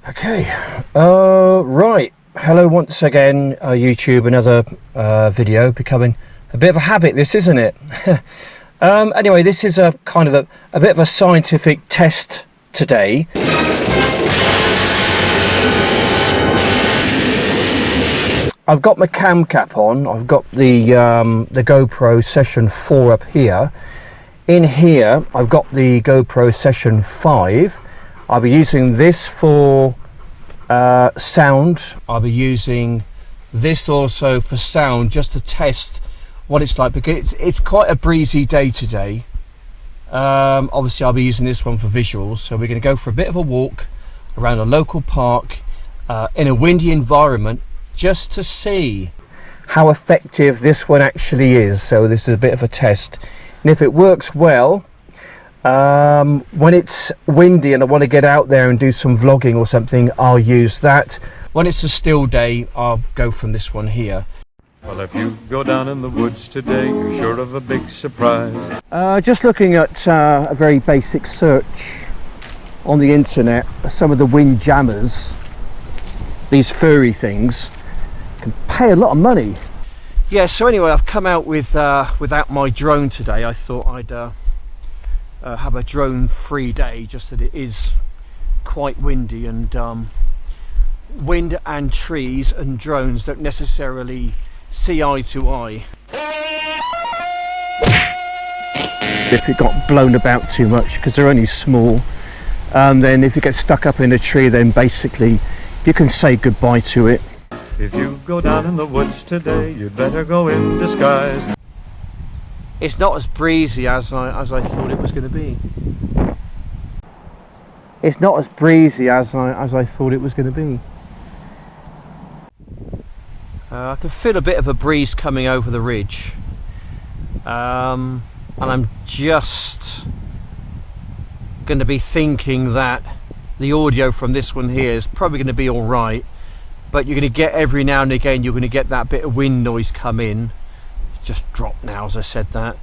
Okay, right, hello once again, YouTube. Another video, becoming a bit of a habit, this, isn't it? Anyway, this is a kind of a bit of a scientific test today. I've got my cam cap on. I've got the GoPro Session 4 up here. In here I've got the GoPro Session 5. I'll be using this for sound. I'll be using this also for sound, just to test what it's like, because it's quite a breezy day today. Obviously I'll be using this one for visuals, so we're going to go for a bit of a walk around a local park in a windy environment, just to see how effective this one actually is. So this is a bit of a test, and if it works well, when it's windy and I want to get out there and do some vlogging or something, I'll use that. When it's a still day, I'll go from this one here. Well, if you go down in the woods today, you're sure of a big surprise. Just looking at a very basic search on the internet, some of the wind jammers, these furry things, can pay a lot of money. Yeah, so anyway, I've come out without my drone today. I thought I'd have a drone free day, just that it is quite windy, and wind and trees and drones don't necessarily see eye to eye. If it got blown about too much, because they're only small, then if it gets stuck up in a tree, then basically you can say goodbye to it. If you go down in the woods today, you'd better go in disguise. It's not as breezy as I thought it was going to be. It's not as breezy as I thought it was going to be. I can feel a bit of a breeze coming over the ridge, and I'm just going to be thinking that the audio from this one here is probably going to be all right, but you're going to get, every now and again, you're going to get that bit of wind noise come in. Just dropped now as I said that.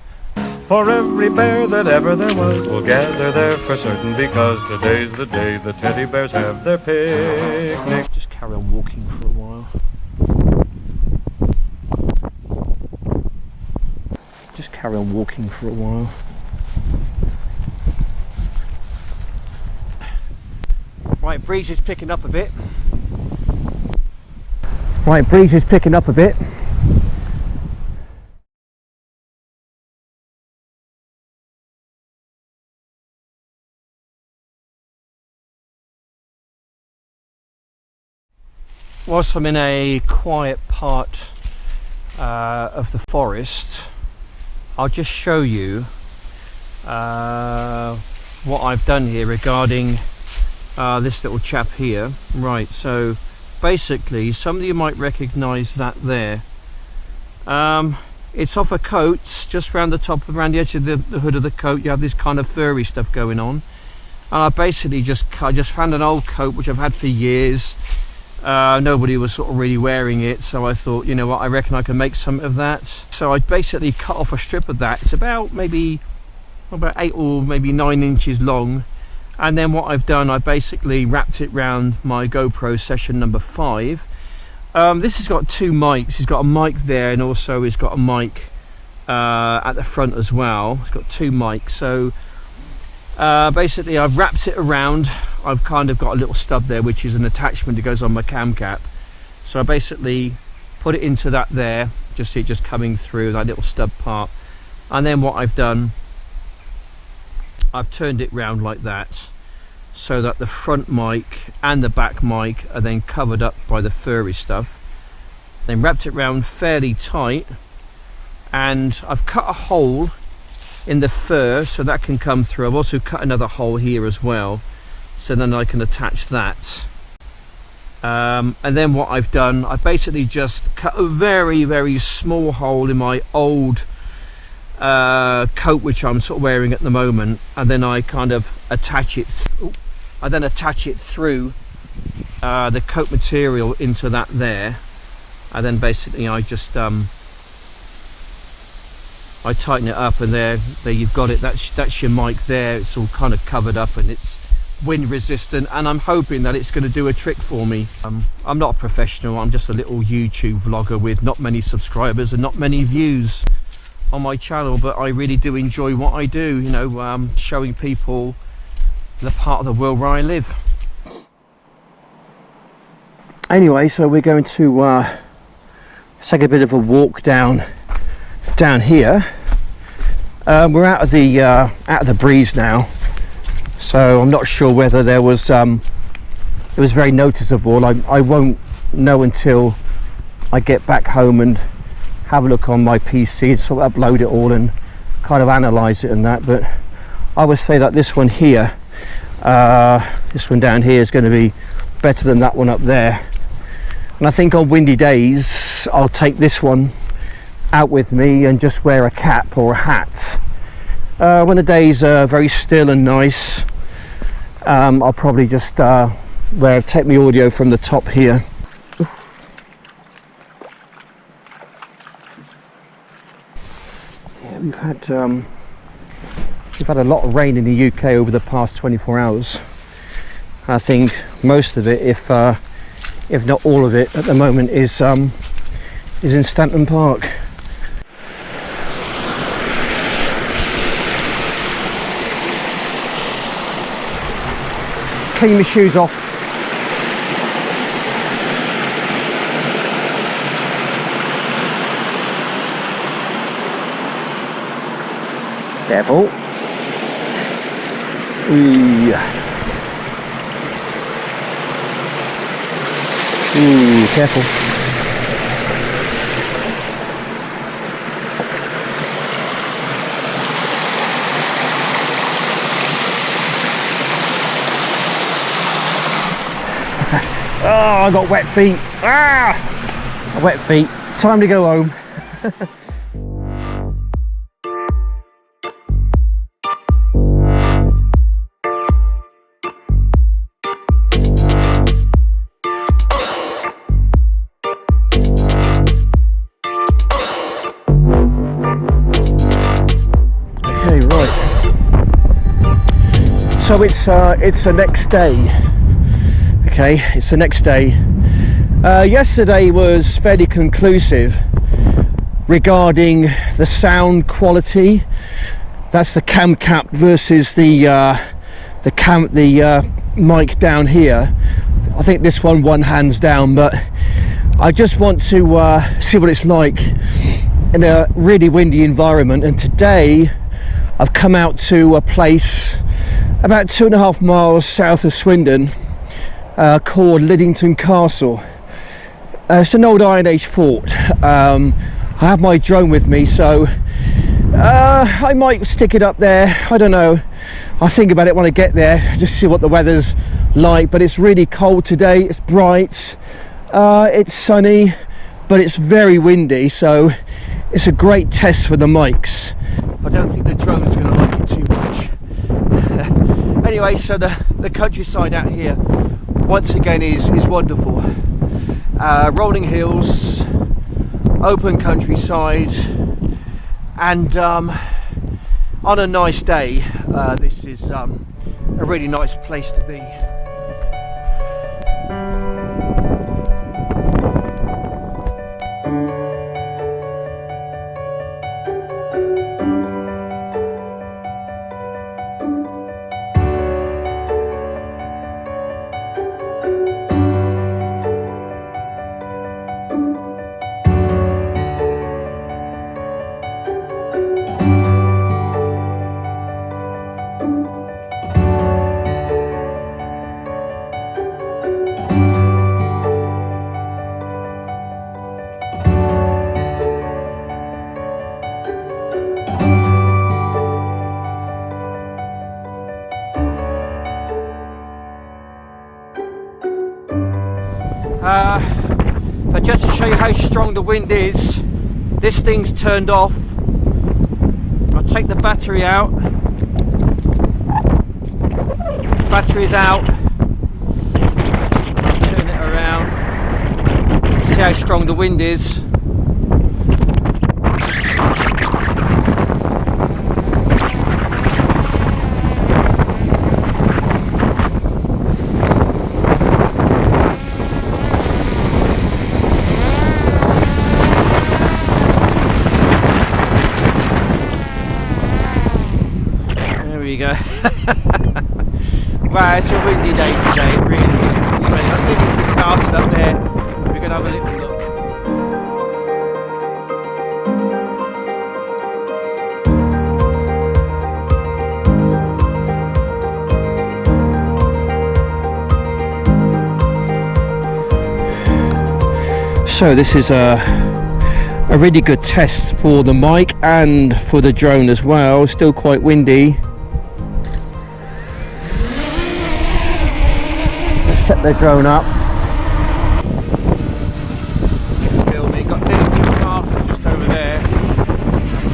For every bear that ever there was will gather there for certain, because today's the day the teddy bears have their picnic. Just carry on walking for a while. Just carry on walking for a while. Right, breeze is picking up a bit. Right, breeze is picking up a bit. Whilst I'm in a quiet part of the forest, I'll just show you what I've done here regarding this little chap here. Right, so basically, some of you might recognise that there. It's off a coat, just around the top, around the edge of the hood of the coat. You have this kind of furry stuff going on, and I basically just found an old coat which I've had for years. Nobody was sort of really wearing it, so I thought, you know what, I reckon I can make some of that. So I basically cut off a strip of that. It's about 8 or maybe 9 inches long, and then what I've done, I basically wrapped it round my GoPro Session number 5. This has got 2 mics. It's got a mic there, and also it's got a mic at the front as well. It's got 2 mics. So basically I've wrapped it around. I've kind of got a little stub there, which is an attachment that goes on my cam cap. So I basically put it into that there, just see it just coming through that little stub part. And then what I've done, I've turned it round like that, so that the front mic and the back mic are then covered up by the furry stuff. Then wrapped it round fairly tight, and I've cut a hole in the fur so that can come through. I've also cut another hole here as well, so then I can attach that. And then what I've done, I basically just cut a very, very small hole in my old coat, which I'm sort of wearing at the moment, and then I kind of attach it through the coat material into that there, and then basically I just I tighten it up, and there you've got it. That's your mic there. It's all kind of covered up, and it's wind resistant, and I'm hoping that it's going to do a trick for me. I'm not a professional, I'm just a little YouTube vlogger with not many subscribers and not many views on my channel, but I really do enjoy what I do, you know, showing people the part of the world where I live. Anyway, so we're going to take a bit of a walk down here. We're out of the breeze now, so I'm not sure whether there was it was very noticeable. I won't know until I get back home and have a look on my PC and sort of upload it all and kind of analyze it and that. But I would say that this one here, this one down here, is going to be better than that one up there. And I think on windy days I'll take this one out with me and just wear a cap or a hat. When the days are very still and nice, I'll probably just take my audio from the top here. Yeah, we've had a lot of rain in the UK over the past 24 hours. I think most of it, if not all of it, at the moment is in Stanton Park. Clean my shoes off. Careful. Ooh, careful. Oh, I got wet feet. Ah! Wet feet. Time to go home. Okay, right. So it's the next day. Okay, it's the next day. Yesterday was fairly conclusive regarding the sound quality. That's the cam cap versus the mic down here. I think this one won hands down, but I just want to see what it's like in a really windy environment. And today I've come out to a place about 2.5 miles south of Swindon, called Liddington Castle. It's an old Iron Age fort. I have my drone with me, so I might stick it up there. I don't know. I'll think about it when I get there, just see what the weather's like. But it's really cold today. It's bright. It's sunny, but it's very windy, so it's a great test for the mics. I don't think the drone's going to like it too much. Anyway, so the countryside out here once again is wonderful. Rolling hills, open countryside, and on a nice day, this is a really nice place to be. But just to show you how strong the wind is, this thing's turned off. I'll take the battery out. Battery's out. I'll turn it around. See how strong the wind is. So this is a really good test for the mic and for the drone as well. Still quite windy. Let's set the drone up. Filming. Got Liddington Castle just over there. I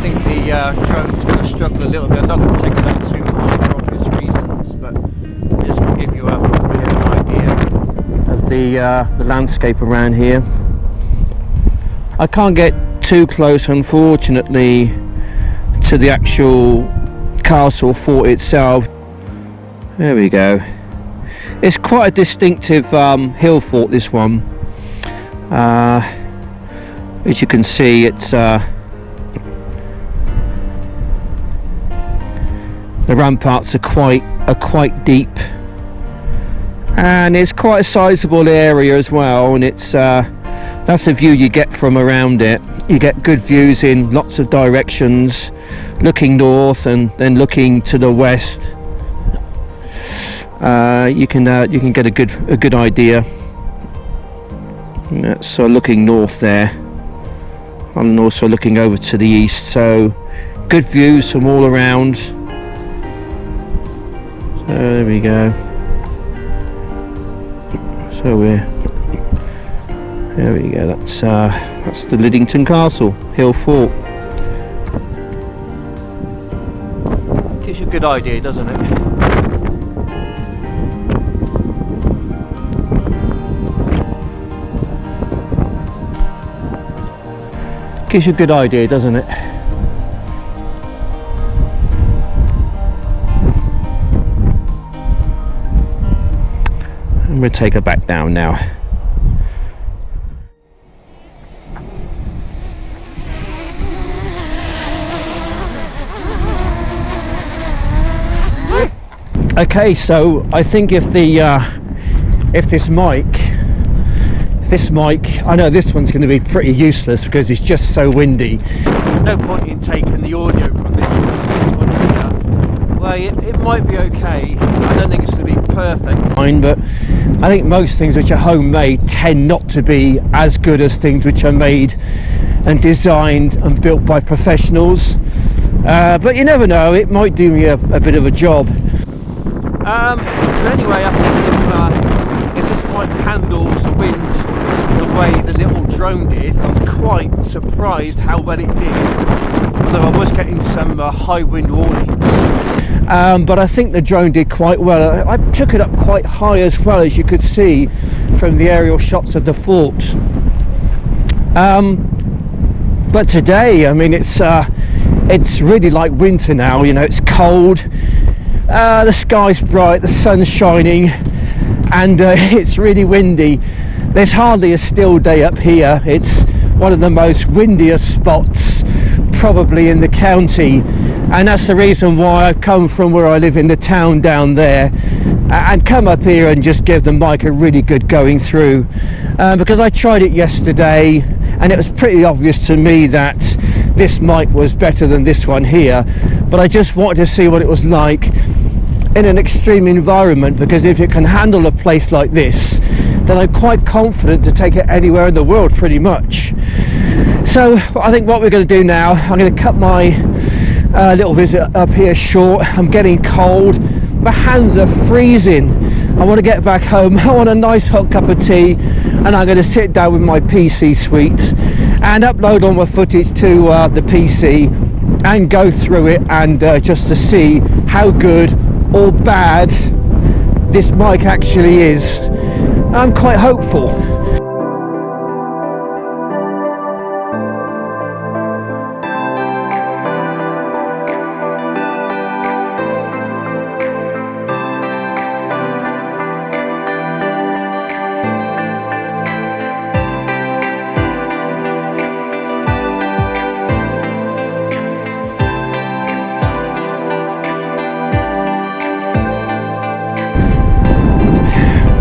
think the drone's going to struggle a little bit. I'm not going to take it up too high for obvious reasons, but I just want to give you a bit of an idea of the landscape around here. I can't get too close, unfortunately, to the actual castle fort itself. There we go. It's quite a distinctive hill fort, this one. As you can see, it's the ramparts are quite deep, and it's quite a sizable area as well. And it's that's the view you get from around it. You get good views in lots of directions, looking north and then looking to the west. You can get a good idea. So looking north there, and also looking over to the east. So good views from all around. So there we go. So there we go. That's the Liddington Castle Hill Fort. Gives you a good idea, doesn't it? Gives you a good idea, doesn't it? I'm going to take her back down now. Okay, so I think if this mic, I know this one's going to be pretty useless because it's just so windy. No point in taking the audio from this one here. Well, it might be okay. I don't think it's going to be perfect, but I think most things which are homemade tend not to be as good as things which are made and designed and built by professionals. But you never know, it might do me a bit of a job. But anyway, I think if this might handle the wind the way the little drone did, I was quite surprised how well it did, although I was getting some high wind warnings. But I think the drone did quite well. I took it up quite high as well, as you could see from the aerial shots of the fort. But today, I mean, it's really like winter now. You know, it's cold. The sky's bright, the sun's shining, and it's really windy. There's hardly a still day up here. It's one of the most windiest spots probably in the county, and that's the reason why I've come from where I live in the town down there and come up here and just give the mic a really good going through, because I tried it yesterday and it was pretty obvious to me that this mic was better than this one here, but I just wanted to see what it was like in an extreme environment, because if it can handle a place like this, then I'm quite confident to take it anywhere in the world pretty much. So I think what we're going to do now, I'm going to cut my little visit up here short. I'm getting cold, my hands are freezing. I want to get back home. I want a nice hot cup of tea, and I'm going to sit down with my PC suite and upload all my footage to the PC and go through it, and just to see how good or bad this mic actually is. I'm quite hopeful.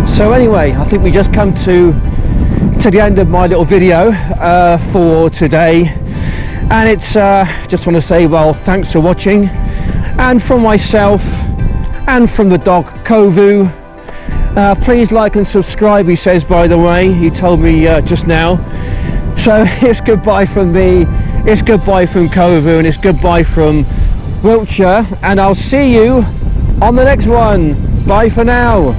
So anyway, I think we just come to the end of my little video for today, and it's just want to say, well, thanks for watching, and from myself and from the dog Kovu, Please like and subscribe, he says, by the way. He told me just now. So it's goodbye from me, it's goodbye from Kovu, and it's goodbye from Wiltshire, and I'll see you on the next one. Bye for now.